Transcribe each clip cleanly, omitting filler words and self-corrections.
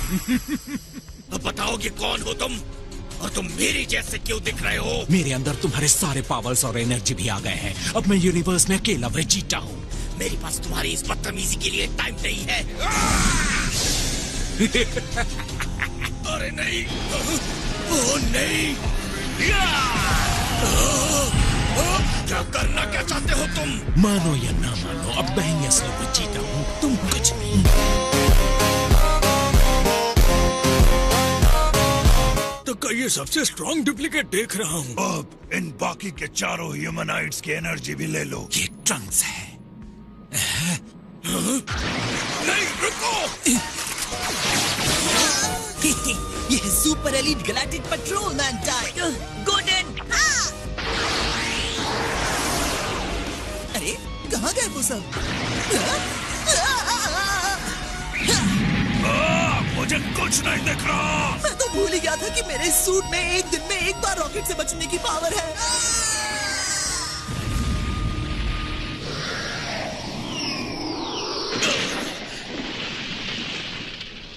अब बताओगे कौन हो तुम और तुम मेरे जैसे क्यों दिख रहे हो? मेरे अंदर तुम्हारे सारे पावर्स और एनर्जी भी आ गए हैं। अब मैं यूनिवर्स में अकेला वेजिटा हूँ। मेरे पास तुम्हारी इस बदतमीजी के लिए टाइम नहीं है। अरे नहीं, ओ नहीं, क्या करना क्या चाहते हो तुम? मानो या ना मानो, अब मैं ही असली वेजिटा हूँ, तुम कुछ नहीं। तो का ये सबसे स्ट्रॉन्ग डुप्लीकेट देख रहा हूँ। अब इन बाकी के चारों ह्यूमनाइट्स की एनर्जी भी ले लो। ये ट्रंक्स है। नहीं, रुको। ये है super elite galactic patrolman type. Golden. अरे कहाँ गए वो सब? मुझे कुछ नहीं दिख रहा। मैं तो भूल ही गया था कि मेरे सूट में एक दिन में एक बार रॉकेट से बचने की पावर है।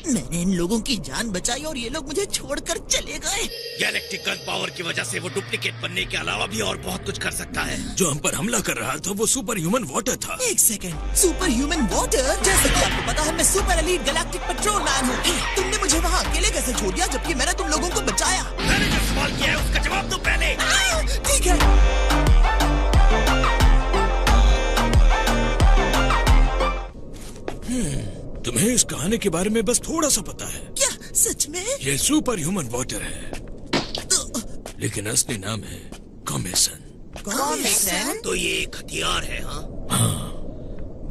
मैंने इन लोगों की जान बचाई और ये लोग मुझे छोड़कर चले गए। गैलेक्टिक गन पावर की वजह से वो डुप्लीकेट बनने के अलावा भी और बहुत कुछ कर सकता है। जो हम पर हमला कर रहा था वो सुपर ह्यूमन वाटर था। एक सेकंड, सुपर ह्यूमन वाटर? जैसे कि आपको पता है मैं सुपर एलीट गैलेक्टिक पेट्रोलमैन हूँ। तुमने मुझे वहाँ अकेले कैसे छोड़ दिया जबकि मैंने तुम लोगों को बचाया? मैंने जो सवाल किया है उसका जवाब दो पहले। ठीक है। तुम्हें इस कहानी के बारे में बस थोड़ा सा पता है। क्या सच में? ये सुपर ह्यूमन वाटर है, लेकिन असली नाम है कॉमेसन। तो ये एक हथियार है? हाँ,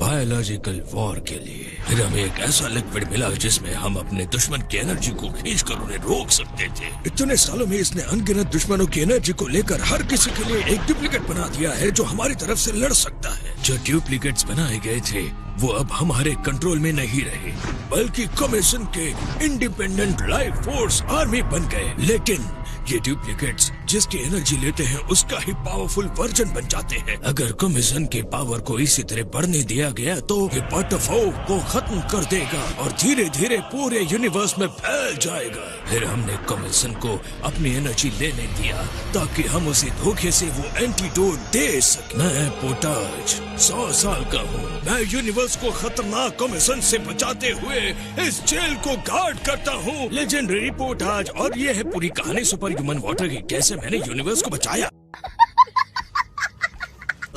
बायोलॉजिकल वॉर के लिए। फिर हमें एक ऐसा लिक्विड मिला जिसमें हम अपने दुश्मन की एनर्जी को खींचकर उन्हें रोक सकते थे। इतने सालों में इसने अनगिनत दुश्मनों की एनर्जी को लेकर हर किसी के लिए एक डुप्लीकेट बना दिया है जो हमारी तरफ से लड़ सकता है। जो डुप्लीकेट्स बनाए गए थे वो अब हमारे कंट्रोल में नहीं रहे, बल्कि कमीशन के इंडिपेंडेंट लाइफ फोर्स आर्मी बन गए। लेकिन ये डुप्लीकेट्स जिसकी एनर्जी लेते हैं उसका ही पावरफुल वर्जन बन जाते हैं। अगर कमीशन के पावर को इसी तरह बढ़ने दिया गया तो ये बटरफ्लाई को खत्म कर देगा और धीरे धीरे पूरे यूनिवर्स में फैल जाएगा। फिर हमने कमीशन को अपनी एनर्जी लेने दिया ताकि हम उसे धोखे से वो एंटीडोट दे सके। मैं पोटाज 100 साल का हूँ। मैं यूनिवर्स को खतरनाक कमीशन से बचाते हुए इस जेल को गार्ड करता हूँ। लेजेंडरी पोटाज। और ये है पूरी कहानी सुपर ह्यूमन वाटर की, कैसे मैंने यूनिवर्स को बचाया।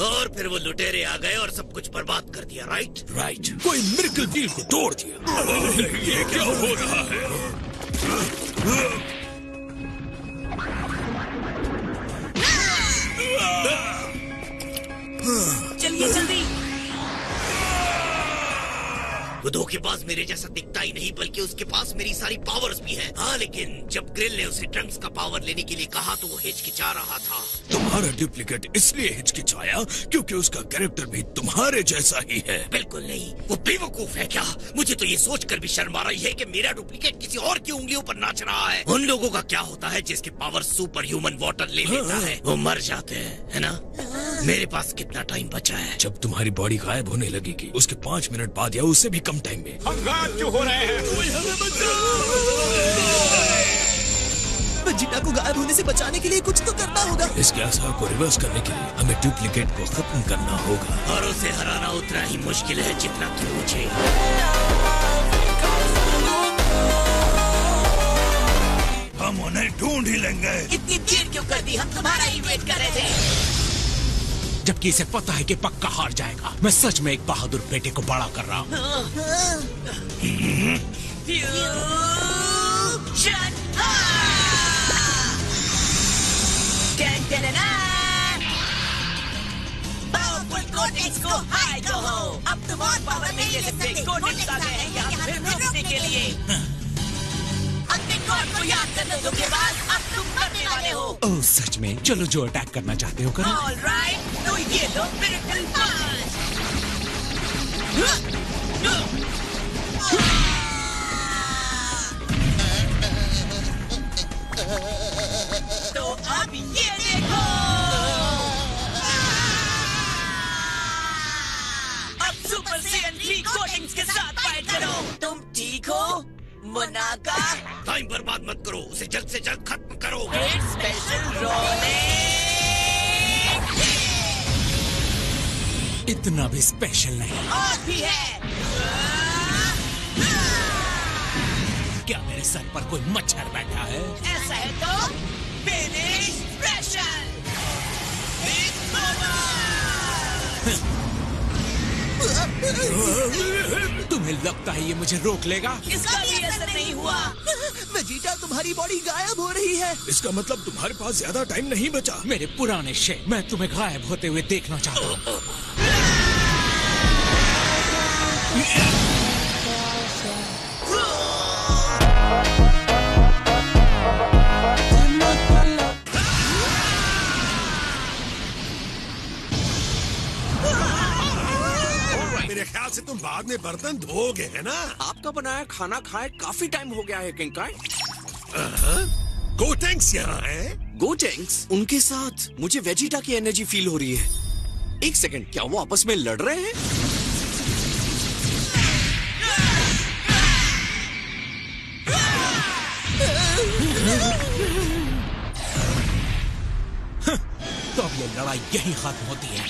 और फिर वो लुटेरे आ गए और सब कुछ बर्बाद कर दिया। राइट? कोई मिरेकल व्हील को तोड़ दिया। ये क्या हो रहा है? चलिए जल्दी। वो धोखेबाज मेरे जैसा दिखता ही नहीं बल्कि उसके पास मेरी सारी पावर्स भी हैं। हाँ, लेकिन जब ग्रिल ने उसे ट्रंक्स का पावर लेने के लिए कहा तो वो हिचकिचा रहा था। तुम्हारा डुप्लीकेट इसलिए हिचकिचाया क्योंकि उसका कैरेक्टर भी तुम्हारे जैसा ही है। बिल्कुल नहीं, वो बेवकूफ है क्या? मुझे तो ये सोचकर भी शर्म आ रही है कि मेरा डुप्लीकेट किसी और की उंगलियों पर नाच रहा है। उन लोगों का क्या होता है जिसके पावर सुपर ह्यूमन वाटर ले लेता है? वो मर जाते हैं, है ना? मेरे पास कितना टाइम बचा है? जब तुम्हारी बॉडी गायब होने लगेगी उसके 5 मिनट बाद या उससे भी कम टाइम में। हम गायब क्यों हो रहे हैं? वेजिटा को गायब होने से बचाने के लिए कुछ तो करना होगा। इसके असर को रिवर्स करने के लिए हमें डुप्लीकेट को खत्म करना होगा और उसे हराना उतना ही मुश्किल है जितना कि मुझे। हम उन्हें ढूंढ ही लेंगे। इतनी देर क्यों कर दी? हम तुम्हारा ही वेट कर रहे थे। जबकि इसे पता है कि पक्का हार जाएगा। मैं सच में एक बहादुर बेटे को बड़ा कर रहा हूँ। अब तुम और पावर नहीं ले सकते। कोडेक्स आ गए हैं यहाँ पे रोकने के लिए। अपने गॉड को याद कर लो धोखेबाज, अब तुम मरने वाले हो। ओह सच में? चलो जो अटैक करना चाहते हो करो। ऑलराइट, तो ये लो मिरेकल पंच। तो अब ये देखो। अब सुपर CN3 कोटिंग्स के साथ फाइट करो। तुम ठीक हो? मोनाका टाइम बर्बाद मत करो, उसे जल्द से जल्द खत्म करो। Special roulette. इतना भी स्पेशल नहीं। और भी है। क्या मेरे सर पर कोई मच्छर बैठा है? ऐसा है तो फिनिश स्पेशल। तुम्हें लगता है ये मुझे रोक लेगा? इसका भी असर नहीं हुआ। वेजिटा, तुम्हारी बॉडी गायब हो रही है। इसका मतलब तुम्हारे पास ज्यादा टाइम नहीं बचा। मेरे पुराने शेर, मैं तुम्हें गायब होते हुए देखना चाहता हूँ। मेरे ख्याल से तुम बाद में बर्तन धोगे, है ना? आपका बनाया खाना खाए काफी टाइम हो गया है किंकाई। गोटेंक्स यहाँ है। गोटेंक्स, उनके साथ मुझे वेजिटा की एनर्जी फील हो रही है। एक सेकंड, क्या वो आपस में लड़ रहे हैं? तो अब ये लड़ाई यही खत्म होती है।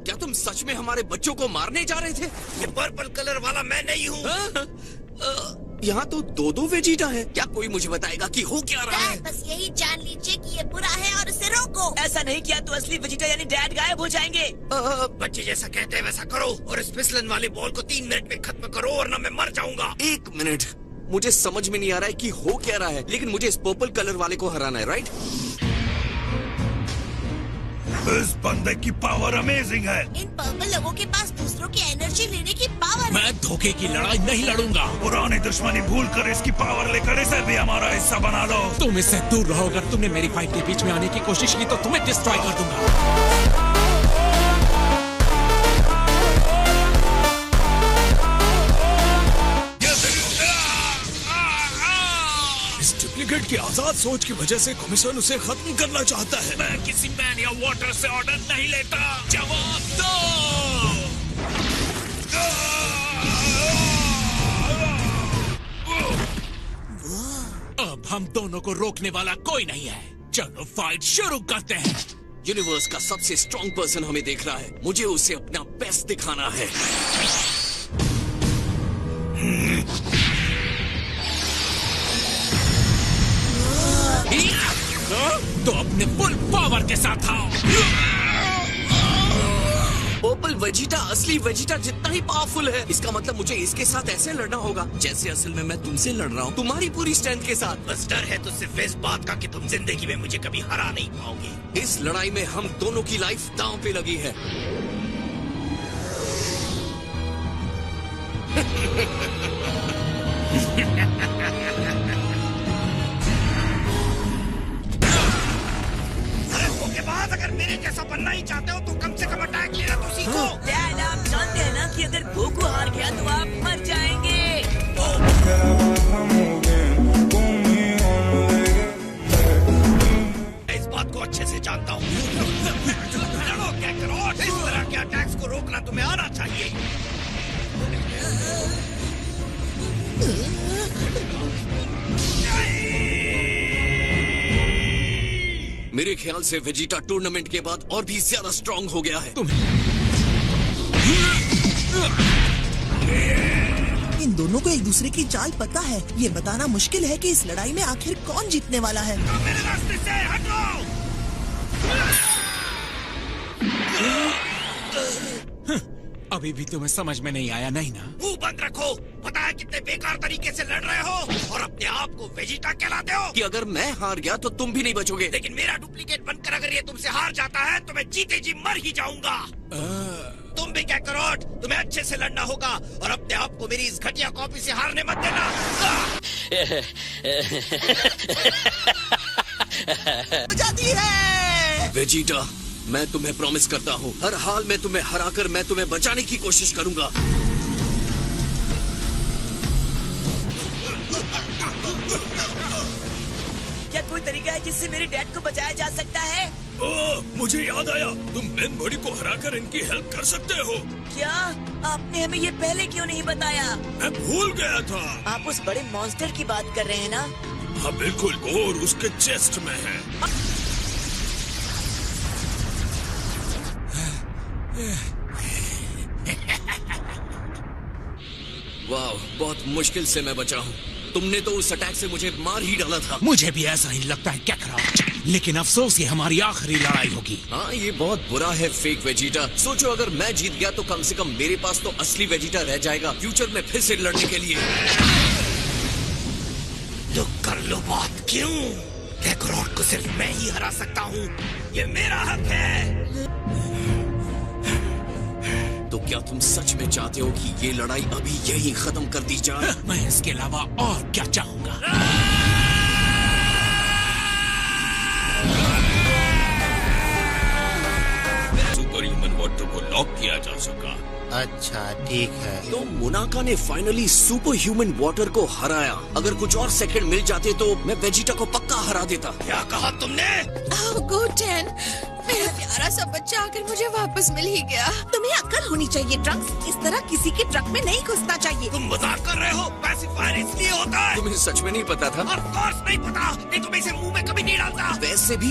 क्या तुम सच में हमारे बच्चों को मारने जा रहे थे? ये पर्पल कलर वाला मैं नहीं हूँ। यहाँ तो दो वेजिटा है। क्या कोई मुझे बताएगा कि हो क्या रहा है? बस यही जान लीजिए कि ये बुरा है और उसे रोको। ऐसा नहीं किया तो असली वेजिटा यानी डैड गायब हो जाएंगे। बच्चे जैसा कहते हैं वैसा करो और इस फिसलन वाले बॉल को 3 मिनट में खत्म करो वरना मैं मर जाऊंगा। 1 मिनट, मुझे समझ में नहीं आ रहा है कि हो क्या रहा है, लेकिन मुझे इस पर्पल कलर वाले को हराना है, राइट? इस बंदे की पावर अमेजिंग है। इन पर्पल लोगों के पास दूसरों की एनर्जी लेने की पावर है। मैं धोखे की लड़ाई नहीं लड़ूंगा। पुरानी दुश्मनी भूल कर इसकी पावर लेकर इसे भी हमारा हिस्सा बना लो। तुम इससे दूर रहो। अगर तुमने मेरी फाइट के बीच में आने की कोशिश की तो तुम्हें डिस्ट्रॉय कर दूंगा। इस डुप्लीकेट की आजाद सोच की वजह से कमीशन उसे खत्म करना चाहता है। मैं किसी मैन या वाटर से ऑर्डर नहीं लेता। जवाब दो। अब हम दोनों को रोकने वाला कोई नहीं है। चलो फाइट शुरू करते हैं। यूनिवर्स का सबसे स्ट्रॉन्ग पर्सन हमें देख रहा है। मुझे उसे अपना बेस्ट दिखाना है। तो अपने फुल पावर के साथ आओ। पर्पल वेजिटा असली वेजिटा जितना ही पावरफुल है। इसका मतलब मुझे इसके साथ ऐसे लड़ना होगा जैसे असल में मैं तुमसे लड़ रहा हूँ, तुम्हारी पूरी स्ट्रेंथ के साथ। बस डर है तो सिर्फ इस बात का कि तुम जिंदगी में मुझे कभी हरा नहीं पाओगे। इस लड़ाई में हम दोनों की लाइफ दांव पे लगी है। के बाद अगर मेरे जैसा बनना ही चाहते हो तो कम से कम अटैक लेना तो सीखो। डैड, आप जानते हैं ना कि अगर गोकू हार गया तो आप मर जाएंगे। इस बात को अच्छे से जानता हूँ। लड़ो क्या करो, इस तरह के अटैक्स को रोकना तुम्हें आना चाहिए। मेरे ख्याल से वेजिटा टूर्नामेंट के बाद और भी ज्यादा स्ट्रॉन्ग हो गया है। इन दोनों को एक दूसरे की चाल पता है। ये बताना मुश्किल है कि इस लड़ाई में आखिर कौन जीतने वाला है। मेरे रास्ते से हटो। अभी भी तुम्हें समझ में नहीं आया नहीं ना? मुंह बंद रखो। पता है कितने बेकार तरीके से लड़ रहे हो और अपने आप को वेजिटा कहलाते हो। कि अगर मैं हार गया तो तुम भी नहीं बचोगे। लेकिन मेरा डुप्लीकेट बनकर अगर ये तुमसे हार जाता है तो मैं जीते जी मर ही जाऊंगा। तुम भी क्या करो, तुम्हें अच्छे से लड़ना होगा और अपने आप को मेरी इस घटिया कॉपी से हारने मत देना। जाती है। वेजिटा, मैं तुम्हें प्रॉमिस करता हूँ हर हाल में तुम्हें हराकर मैं तुम्हें बचाने की कोशिश करूंगा। क्या कोई तरीका है जिससे मेरे डैड को बचाया जा सकता है? ओह, मुझे याद आया, तुम मेन बॉडी को हराकर इनकी हेल्प कर सकते हो। क्या आपने हमें ये पहले क्यों नहीं बताया? मैं भूल गया था। आप उस बड़े मॉन्स्टर की बात कर रहे हैं ना? हाँ बिल्कुल, और उसके चेस्ट में है। वाह, बहुत मुश्किल से मैं बचा हूँ। तुमने तो उस अटैक से मुझे मार ही डाला था। मुझे भी ऐसा ही लगता है कैकराच, लेकिन अफसोस ये हमारी आखिरी लड़ाई होगी। हाँ, ये बहुत बुरा है फेक वेजिटा। सोचो अगर मैं जीत गया तो कम से कम मेरे पास तो असली वेजिटा रह जाएगा फ्यूचर में फिर से लड़ने के लिए। तो कर लो बात। क्यों? कैकरॉट को सिर्फ मैं ही हरा सकता हूँ, ये मेरा हक है। तो क्या तुम सच में चाहते हो कि ये लड़ाई अभी यही खत्म कर दी जाए? मैं इसके अलावा और क्या चाहूंगा? सुपर ह्यूमन वाटर को लॉक किया जा सका। अच्छा ठीक है। तो मोनाका ने फाइनली सुपर ह्यूमन वाटर को हराया। अगर कुछ और सेकंड मिल जाते तो मैं वेजिटा को पक्का हरा देता। क्या कहा तुमने? गोटेन, मेरा प्यारा सा बच्चा आकर मुझे वापस मिल ही गया। तुम्हें अक्ल होनी चाहिए ट्रंक्स, इस तरह किसी के ट्रक में नहीं घुसना चाहिए। तुम मजाक कर रहे हो? पैसिफायर इसलिए होता है। तुम्हें सच में नहीं पता था? ऑफ कोर्स नहीं पता, नहीं तो मैं इसे मुंह में कभी नहीं डालता। वैसे भी